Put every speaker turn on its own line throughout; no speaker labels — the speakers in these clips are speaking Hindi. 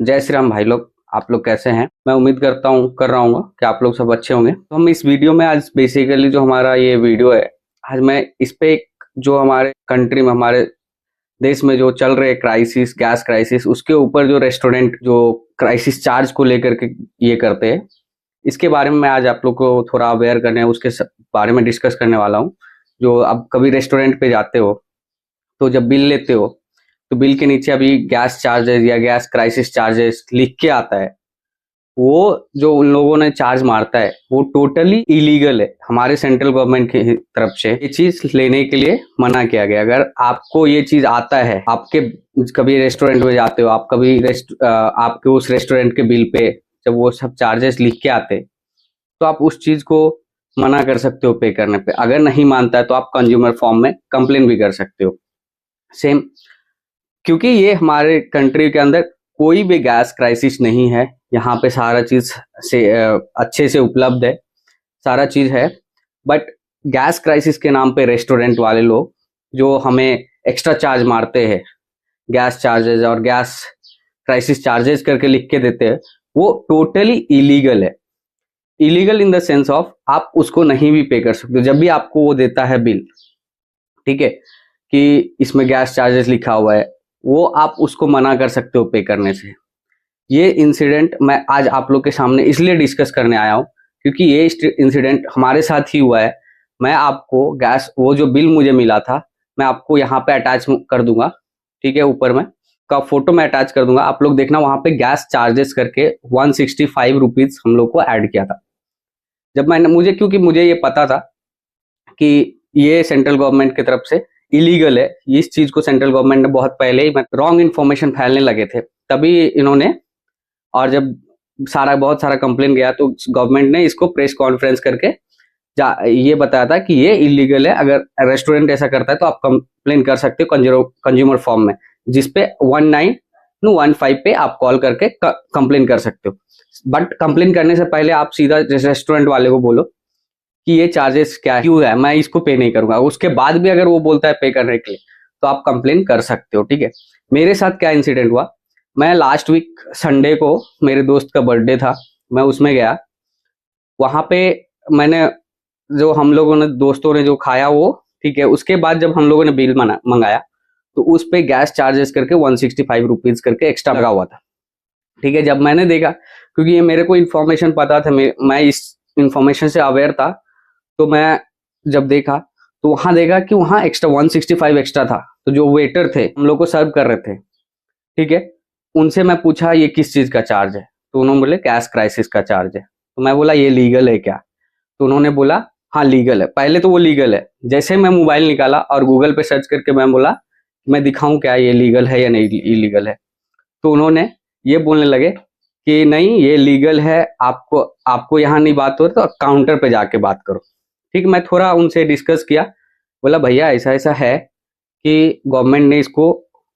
जय श्री राम भाई लोग। आप लोग कैसे हैं? मैं उम्मीद कर रहा हूँ कि आप लोग सब अच्छे होंगे। तो हम इस वीडियो में आज बेसिकली जो हमारा ये वीडियो है, आज मैं इस पे जो हमारे कंट्री में, हमारे देश में जो चल रहे क्राइसिस, गैस क्राइसिस, उसके ऊपर जो रेस्टोरेंट जो क्राइसिस चार्ज को लेकर के ये करते हैं, इसके बारे में मैं आज आप लोग को थोड़ा अवेयर करने, उसके बारे में डिस्कस करने वाला हूँ। जो आप कभी रेस्टोरेंट पे जाते हो तो जब बिल लेते हो तो बिल के नीचे अभी गैस चार्जेस या गैस क्राइसिस चार्जेस लिख के आता है। वो जो उन लोगों ने चार्ज मारता है वो टोटली इलीगल है। हमारे सेंट्रल गवर्नमेंट की तरफ से ये चीज लेने के लिए मना किया गया। अगर आपको ये चीज आता है, आपके कभी रेस्टोरेंट में जाते हो, आप कभी आपके उस रेस्टोरेंट के बिल पे जब वो सब चार्जेस लिख के आते तो आप उस चीज को मना कर सकते हो पे करने पे। अगर नहीं मानता है तो आप कंज्यूमर फॉर्म में कंप्लेन भी कर सकते हो। सेम, क्योंकि ये हमारे कंट्री के अंदर कोई भी गैस क्राइसिस नहीं है। यहाँ पे सारा चीज से अच्छे से उपलब्ध है, सारा चीज है। बट गैस क्राइसिस के नाम पे रेस्टोरेंट वाले लोग जो हमें एक्स्ट्रा चार्ज मारते हैं, गैस चार्जेस और गैस क्राइसिस चार्जेस करके लिख के देते हैं, वो टोटली इलीगल है। Illegal in the sense of आप उसको नहीं भी पे कर सकते। जब भी आपको वो देता है बिल, ठीक है, कि इसमें गैस चार्जेस लिखा हुआ है, वो आप उसको मना कर सकते हो पे करने से। ये इंसिडेंट मैं आज आप लोग के सामने इसलिए डिस्कस करने आया हूँ क्योंकि ये इंसिडेंट हमारे साथ ही हुआ है। मैं आपको गैस, वो जो बिल मुझे मिला था, मैं आपको यहाँ पे अटैच कर दूंगा, ठीक है, ऊपर में का फोटो मैं अटैच कर दूंगा। आप लोग देखना, वहां पे गैस चार्जेस करके 165 रुपीज हम लोग को ऐड किया था। जब मैंने क्योंकि मुझे ये पता था कि ये सेंट्रल गवर्नमेंट की तरफ से इलीगल है, इस चीज को सेंट्रल गवर्नमेंट ने बहुत पहले ही रॉन्ग इन्फॉर्मेशन फैलने लगे थे, तभी इन्होंने, और जब बहुत सारा कंप्लेन गया तो गवर्नमेंट ने इसको प्रेस कॉन्फ्रेंस करके ये बताया था कि ये इलीगल है। अगर रेस्टोरेंट ऐसा करता है तो आप कंप्लेन कर सकते हो कंज्यूमर फॉर्म में, जिसपे 1915 पे आप कॉल करके कंप्लेन कर सकते हो। बट कंप्लेन करने से पहले आप सीधा रेस्टोरेंट वाले को बोलो कि ये चार्जेस क्यों है, मैं इसको पे नहीं करूंगा। उसके बाद भी अगर वो बोलता है पे करने के लिए तो आप कंप्लेन कर सकते हो, ठीक है। मेरे साथ क्या इंसिडेंट हुआ, मैं लास्ट वीक संडे को, मेरे दोस्त का बर्थडे था, मैं उसमें गया। वहां पे मैंने, जो हम लोगों ने, दोस्तों ने जो खाया वो, ठीक है, उसके बाद जब हम लोगों ने बिल मंगाया तो उस पे गैस चार्जेस करके 165 रुपीज करके एक्स्ट्रा लगा हुआ था, ठीक है। जब मैंने देखा, क्योंकि ये मेरे को इन्फॉर्मेशन पता था, मैं इस इन्फॉर्मेशन से अवेयर था, तो मैं जब देखा तो वहां देखा कि वहां एक्स्ट्रा 165 एक्स्ट्रा था। तो जो वेटर थे, हम लोग को सर्व कर रहे थे, ठीक है, उनसे मैं पूछा ये किस चीज का चार्ज है, तो उन्होंने बोले गैस क्राइसिस का चार्ज है। तो मैं बोला ये लीगल है क्या? तो उन्होंने बोला हाँ लीगल है। पहले तो वो लीगल है, जैसे मैं मोबाइल निकाला और गूगल पे सर्च करके मैं बोला मैं दिखाऊं क्या ये लीगल है या नहीं इलीगल है, तो उन्होंने ये बोलने लगे कि नहीं ये लीगल है, आपको यहाँ नहीं बात हो तो काउंटर पे जाके बात करो, ठीक। मैं थोड़ा उनसे डिस्कस किया, बोला भैया ऐसा ऐसा है कि गवर्नमेंट ने इसको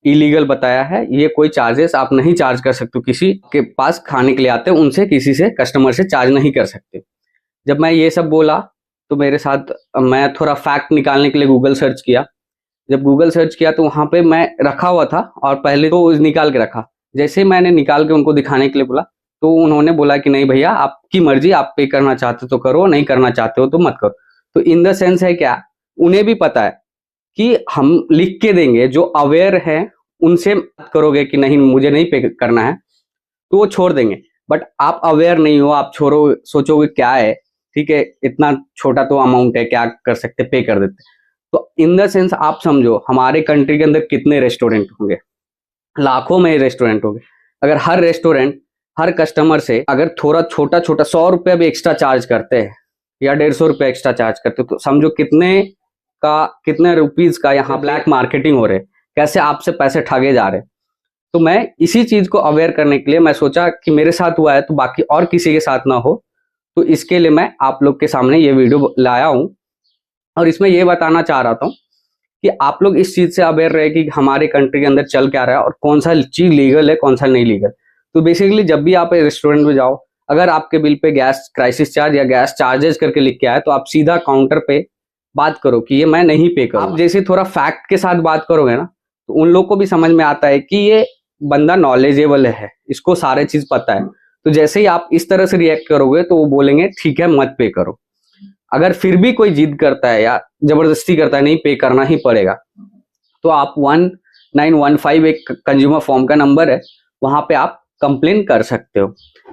इलीगल बताया है, ये कोई चार्जेस आप नहीं चार्ज कर सकते, किसी के पास खाने के लिए आते हैं उनसे, किसी से, कस्टमर से चार्ज नहीं कर सकते। जब मैं ये सब बोला तो मेरे साथ, मैं थोड़ा फैक्ट निकालने के लिए गूगल सर्च किया। जब गूगल सर्च किया तो वहां पे मैं रखा हुआ था, और पहले तो निकाल के रखा, जैसे मैंने निकाल के उनको दिखाने के लिए बोला तो उन्होंने बोला कि नहीं भैया आपकी मर्जी, आप पे करना चाहते तो करो, नहीं करना चाहते हो तो मत करो। तो इन द सेंस है क्या, उन्हें भी पता है कि हम लिख के देंगे, जो अवेयर है उनसे बात करोगे कि नहीं मुझे नहीं पे करना है तो वो छोड़ देंगे। बट आप अवेयर नहीं हो, आप छोड़ो, सोचोगे क्या है, ठीक है, इतना छोटा तो अमाउंट है, क्या कर सकते, पे कर देते। तो इन द सेंस आप समझो हमारे कंट्री के अंदर कितने रेस्टोरेंट होंगे, लाखों में रेस्टोरेंट होंगे। अगर हर रेस्टोरेंट हर कस्टमर से अगर थोड़ा छोटा छोटा 100 रुपया भी एक्स्ट्रा चार्ज करते हैं या 150 रुपया एक्स्ट्रा चार्ज करते, तो समझो कितने रुपीज का यहाँ ब्लैक मार्केटिंग हो रहे, कैसे आपसे पैसे ठगे जा रहे। तो मैं इसी चीज को अवेयर करने के लिए मैं सोचा कि मेरे साथ हुआ है तो बाकी और किसी के साथ ना हो, तो इसके लिए मैं आप लोग के सामने ये वीडियो लाया हूं। और इसमें ये बताना चाह रहा था कि आप लोग इस चीज से अवेयर रहे कि हमारे कंट्री के अंदर चल क्या रहा है और कौन सा चीज लीगल है, कौन सा नहीं लीगल। तो बेसिकली जब भी आप रेस्टोरेंट में जाओ, अगर आपके bill pay gas crisis charge या गैस चार्जेस करके लिख के आए तो आप सीधा काउंटर पे बात करो कि ये मैं नहीं पे करूँ। आप जैसे थोड़ा फैक्ट के साथ बात करोगे ना, तो उन लोग को भी समझ में आता है कि ये बंदा नॉलेजेबल है, इसको सारे चीज पता है, तो जैसे ही आप इस तरह से रिएक्ट करोगे तो वो बोलेंगे ठीक है मत पे करो। अगर फिर भी कोई जिद करता है या जबरदस्ती करता है नहीं पे करना ही पड़ेगा, तो आप 1915 एक कंज्यूमर फॉर्म का नंबर है, वहां पे आप कंप्लेन कर सकते हो।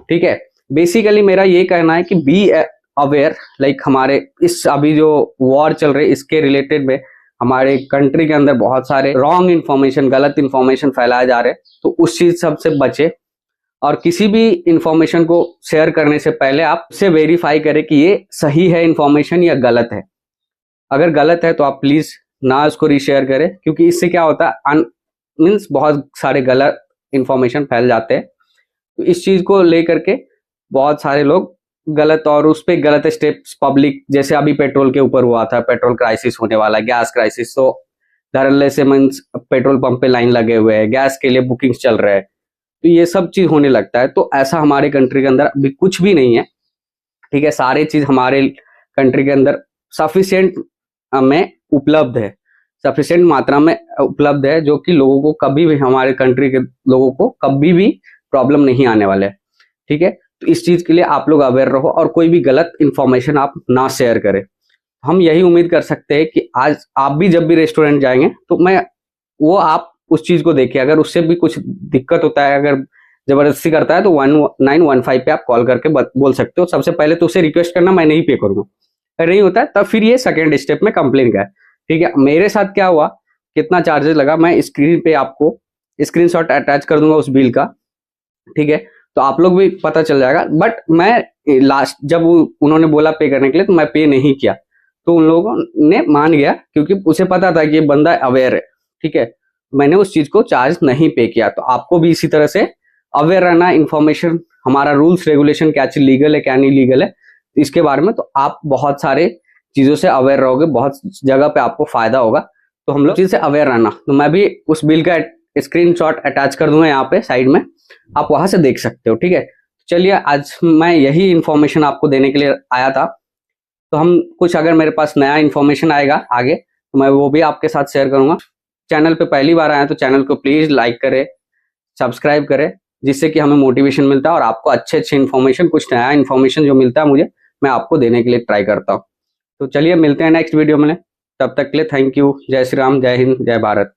ठीक है, बेसिकली मेरा ये कहना है कि बी अवेयर, लाइक हमारे इस अभी जो वॉर चल रही है इसके रिलेटेड में हमारे कंट्री के अंदर बहुत सारे रॉन्ग इन्फॉर्मेशन, गलत इन्फॉर्मेशन फैलाए जा रहे हैं, तो उस चीज सबसे बचे। और किसी भी इंफॉर्मेशन को शेयर करने से पहले आप उससे वेरीफाई करें कि ये सही है इंफॉर्मेशन या गलत है। अगर गलत है तो आप प्लीज ना उसको रीशेयर करें, क्योंकि इससे क्या होता है मीन्स बहुत सारे गलत इंफॉर्मेशन फैल जाते हैं। तो इस चीज को लेकर के बहुत सारे लोग गलत और उस पर गलत स्टेप्स पब्लिक, जैसे अभी पेट्रोल के ऊपर हुआ था, पेट्रोल क्राइसिस होने वाला है, गैस क्राइसिस, तो धड़ल्ले से मीन्स पेट्रोल पंप पे लाइन लगे हुए हैं, गैस के लिए बुकिंग चल रहे हैं, तो ये सब चीज होने लगता है। तो ऐसा हमारे कंट्री के अंदर अभी कुछ भी नहीं है। ठीक है, सारे चीज हमारे कंट्री के अंदर सफिशिएंट में उपलब्ध है, सफिशिएंट मात्रा में उपलब्ध है, जो कि लोगों को कभी भी, हमारे कंट्री के लोगों को कभी भी प्रॉब्लम नहीं आने वाले है। ठीक है, तो इस चीज के लिए आप लोग अवेयर रहो और कोई भी गलत इंफॉर्मेशन आप ना शेयर करें। हम यही उम्मीद कर सकते हैं कि आज आप भी जब भी रेस्टोरेंट जाएंगे तो आप उस चीज को देखिए। अगर उससे भी कुछ दिक्कत होता है, अगर जबरदस्ती करता है, तो 1915 पे आप कॉल करके बोल सकते हो। सबसे पहले तो उसे रिक्वेस्ट करना मैं नहीं पे करूंगा, अगर नहीं होता है तब फिर ये सेकेंड स्टेप में कंप्लेन का है। ठीक है, मेरे साथ क्या हुआ, कितना चार्जेस लगा, मैं स्क्रीन पे आपको स्क्रीनशॉट अटैच कर दूंगा उस बिल का। ठीक है, तो आप लोग भी पता चल जाएगा। बट मैं लास्ट जब उन्होंने बोला पे करने के लिए, तो मैं पे नहीं किया, तो उन लोगों ने मान गया, क्योंकि उसे पता था कि ये बंदा अवेयर है। ठीक है, मैंने उस चीज को चार्ज नहीं पे किया। तो आपको भी इसी तरह से अवेयर रहना, इंफॉर्मेशन, हमारा रूल्स रेगुलेशन क्या चीज लीगल है क्या नहीं लीगल है इसके बारे में, तो आप बहुत सारे चीजों से अवेयर रहोगे, बहुत जगह पे आपको फायदा होगा। तो हम लोग चीज से अवेयर रहना। तो मैं भी उस बिल का स्क्रीनशॉट अटैच कर दूंगा यहाँ पे साइड में, आप वहां से देख सकते हो। ठीक है, चलिए आज मैं यही इंफॉर्मेशन आपको देने के लिए आया था। तो हम कुछ, अगर मेरे पास नया इंफॉर्मेशन आएगा आगे, तो मैं वो भी आपके साथ शेयर करूंगा। चैनल पे पहली बार आए तो चैनल को प्लीज लाइक करें, सब्सक्राइब करें, जिससे कि हमें मोटिवेशन मिलता है और आपको अच्छे इन्फॉर्मेशन, कुछ नया इन्फॉर्मेशन जो मिलता है मुझे, मैं आपको देने के लिए ट्राई करता हूँ। तो चलिए मिलते हैं नेक्स्ट वीडियो में, तब तक के लिए थैंक यू। जय श्री राम, जय हिंद, जय भारत।